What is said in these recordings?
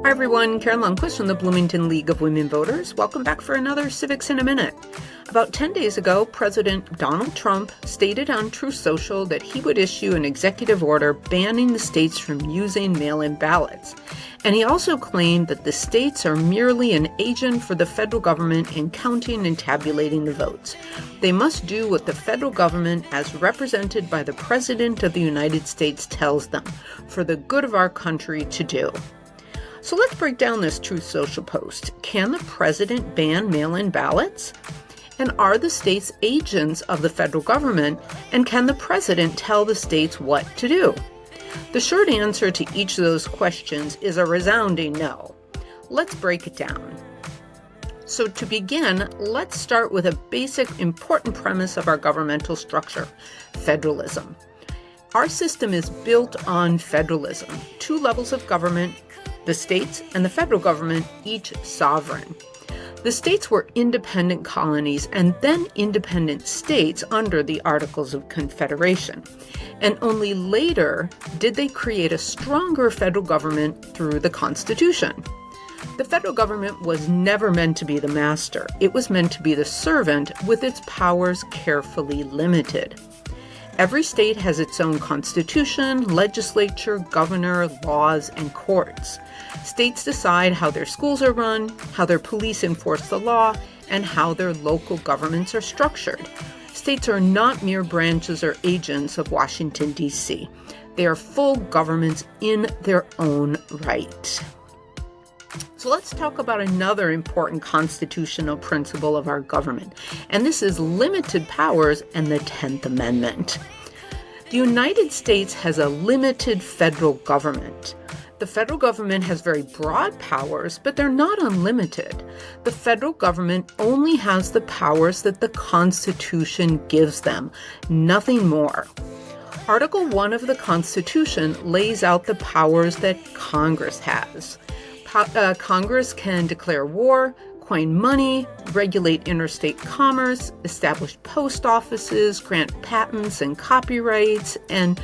Hi everyone, Karen Lundquist from the Bloomington League of Women Voters. Welcome back for another Civics in a Minute. About 10 days ago, President Donald Trump stated on Truth Social that he would issue an executive order banning the states from using mail-in ballots. And he also claimed that the states are merely an agent for the federal government in counting and tabulating the votes. They must do what the federal government, as represented by the President of the United States, tells them, for the good of our country to do. So let's break down this Truth Social post. Can the president ban mail-in ballots? And are the states agents of the federal government? And can the president tell the states what to do? The short answer to each of those questions is a resounding no. Let's break it down. So to begin, let's start with a basic important premise of our governmental structure, federalism. Our system is built on federalism, two levels of government, the states and the federal government, each sovereign. The states were independent colonies and then independent states under the Articles of Confederation. And only later did they create a stronger federal government through the Constitution. The federal government was never meant to be the master. It was meant to be the servant with its powers carefully limited. Every state has its own constitution, legislature, governor, laws, and courts. States decide how their schools are run, how their police enforce the law, and how their local governments are structured. States are not mere branches or agents of Washington, D.C. They are full governments in their own right. So let's talk about another important constitutional principle of our government, and this is limited powers and the 10th Amendment. The United States has a limited federal government. The federal government has very broad powers, but they're not unlimited. The federal government only has the powers that the Constitution gives them, nothing more. Article 1 of the Constitution lays out the powers that Congress has. Congress can declare war, coin money, regulate interstate commerce, establish post offices, grant patents and copyrights, and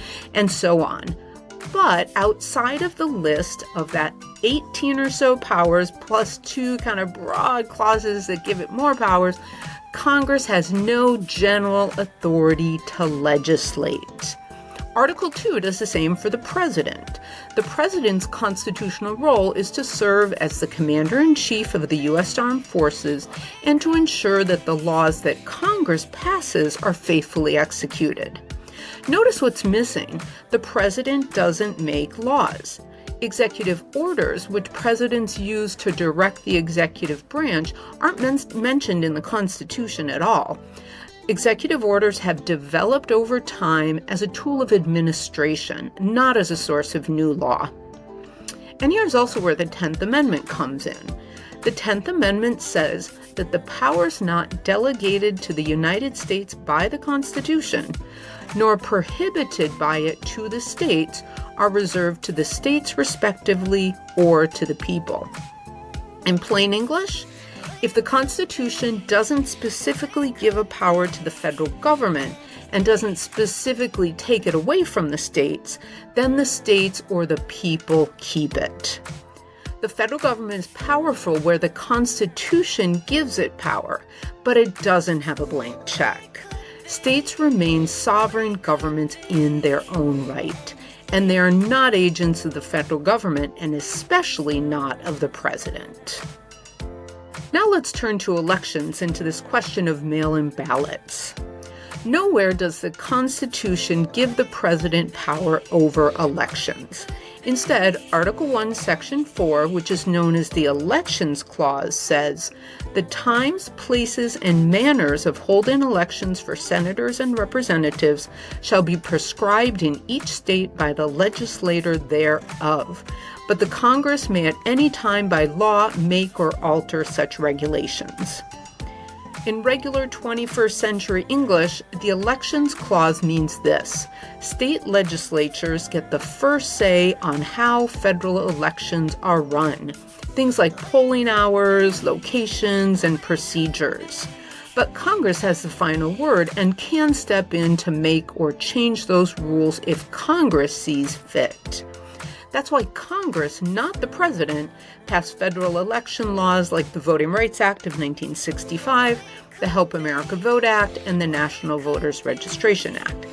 so on. But outside of the list of that 18 or so powers, plus two kind of broad clauses that give it more powers, Congress has no general authority to legislate. Article 2 does the same for the president. The president's constitutional role is to serve as the commander-in-chief of the U.S. Armed Forces and to ensure that the laws that Congress passes are faithfully executed. Notice what's missing. The president doesn't make laws. Executive orders, which presidents use to direct the executive branch, aren't mentioned in the Constitution at all. Executive orders have developed over time as a tool of administration, not as a source of new law. And here's also where the 10th Amendment comes in. The 10th Amendment says that the powers not delegated to the United States by the Constitution, nor prohibited by it to the states, are reserved to the states respectively or to the people. In plain English, if the Constitution doesn't specifically give a power to the federal government and doesn't specifically take it away from the states, then the states or the people keep it. The federal government is powerful where the Constitution gives it power, but it doesn't have a blank check. States remain sovereign governments in their own right, and they are not agents of the federal government, and especially not of the president. Now let's turn to elections and to this question of mail-in ballots. Nowhere does the Constitution give the president power over elections. Instead, Article 1, Section 4, which is known as the Elections Clause, says, "The times, places, and manners of holding elections for senators and representatives shall be prescribed in each state by the legislator thereof. But the Congress may at any time by law make or alter such regulations." In regular 21st century English, the Elections Clause means this: state legislatures get the first say on how federal elections are run, things like polling hours, locations, and procedures. But Congress has the final word and can step in to make or change those rules if Congress sees fit. That's why Congress, not the president, passed federal election laws like the Voting Rights Act of 1965, the Help America Vote Act, and the National Voters Registration Act.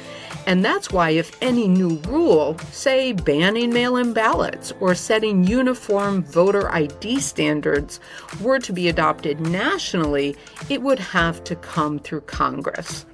And that's why if any new rule, say banning mail-in ballots or setting uniform voter ID standards, were to be adopted nationally, it would have to come through Congress.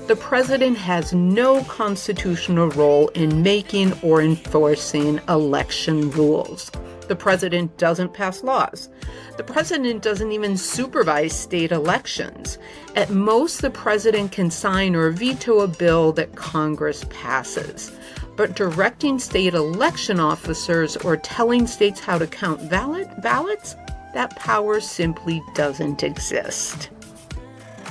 The president has no constitutional role in making or enforcing election rules. The president doesn't pass laws. The president doesn't even supervise state elections. At most, the president can sign or veto a bill that Congress passes. But directing state election officers or telling states how to count ballots, that power simply doesn't exist.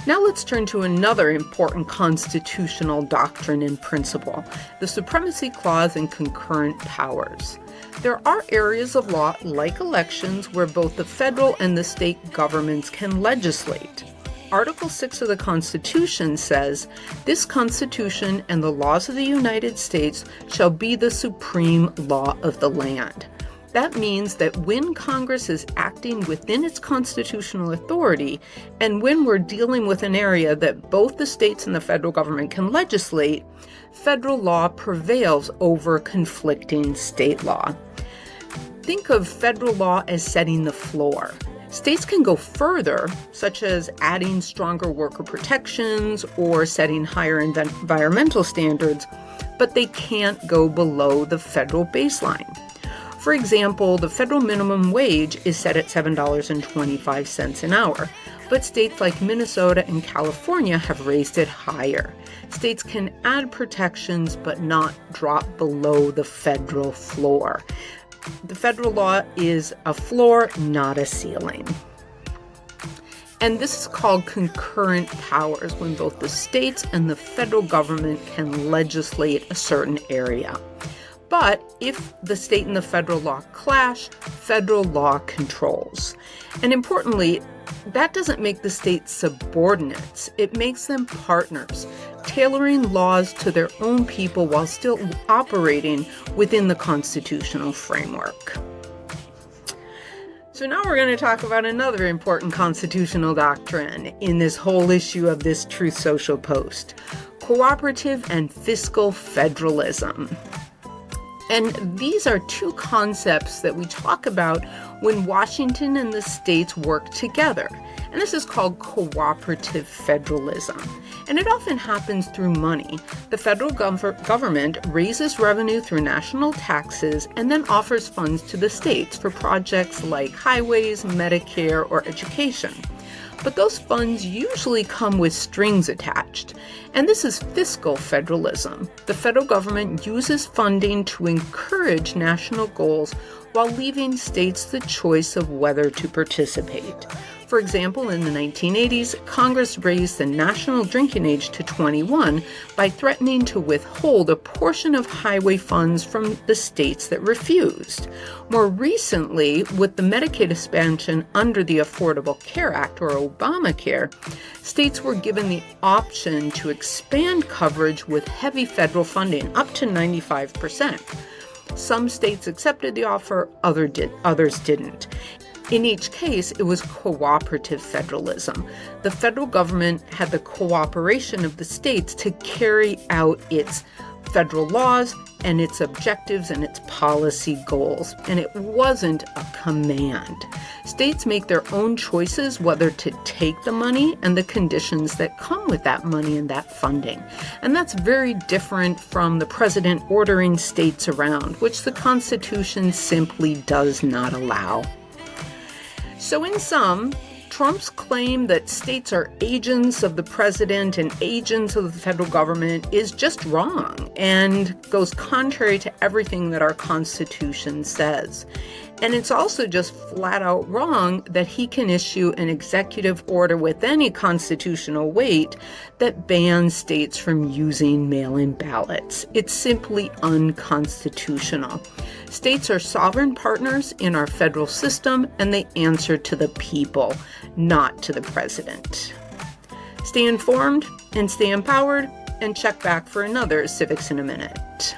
Now let's turn to another important constitutional doctrine and principle, the Supremacy Clause and concurrent powers. There are areas of law, like elections, where both the federal and the state governments can legislate. Article 6 of the Constitution says, "This Constitution and the laws of the United States shall be the supreme law of the land." That means that when Congress is acting within its constitutional authority, and when we're dealing with an area that both the states and the federal government can legislate, federal law prevails over conflicting state law. Think of federal law as setting the floor. States can go further, such as adding stronger worker protections or setting higher environmental standards, but they can't go below the federal baseline. For example, the federal minimum wage is set at $7.25 an hour, but states like Minnesota and California have raised it higher. States can add protections but not drop below the federal floor. The federal law is a floor, not a ceiling. And this is called concurrent powers, when both the states and the federal government can legislate a certain area. But if the state and the federal law clash, federal law controls. And importantly, that doesn't make the states subordinates. It makes them partners, tailoring laws to their own people while still operating within the constitutional framework. So now we're going to talk about another important constitutional doctrine in this whole issue of this Truth Social post: cooperative and fiscal federalism. And these are two concepts that we talk about when Washington and the states work together. And this is called cooperative federalism. And it often happens through money. The federal government raises revenue through national taxes and then offers funds to the states for projects like highways, Medicare, or education. But those funds usually come with strings attached. And this is fiscal federalism. The federal government uses funding to encourage national goals while leaving states the choice of whether to participate. For example, in the 1980s, Congress raised the national drinking age to 21 by threatening to withhold a portion of highway funds from the states that refused. More recently, with the Medicaid expansion under the Affordable Care Act, or Obamacare, states were given the option to expand coverage with heavy federal funding, up to 95%. Some states accepted the offer, others didn't. In each case, it was cooperative federalism. The federal government had the cooperation of the states to carry out its federal laws and its objectives and its policy goals. And it wasn't a command. States make their own choices whether to take the money and the conditions that come with that money and that funding. And that's very different from the president ordering states around, which the Constitution simply does not allow. So in sum, Trump's claim that states are agents of the president and agents of the federal government is just wrong and goes contrary to everything that our Constitution says. And it's also just flat out wrong that he can issue an executive order with any constitutional weight that bans states from using mail-in ballots. It's simply unconstitutional. States are sovereign partners in our federal system, and they answer to the people, not to the president. Stay informed and stay empowered, and check back for another Civics in a Minute.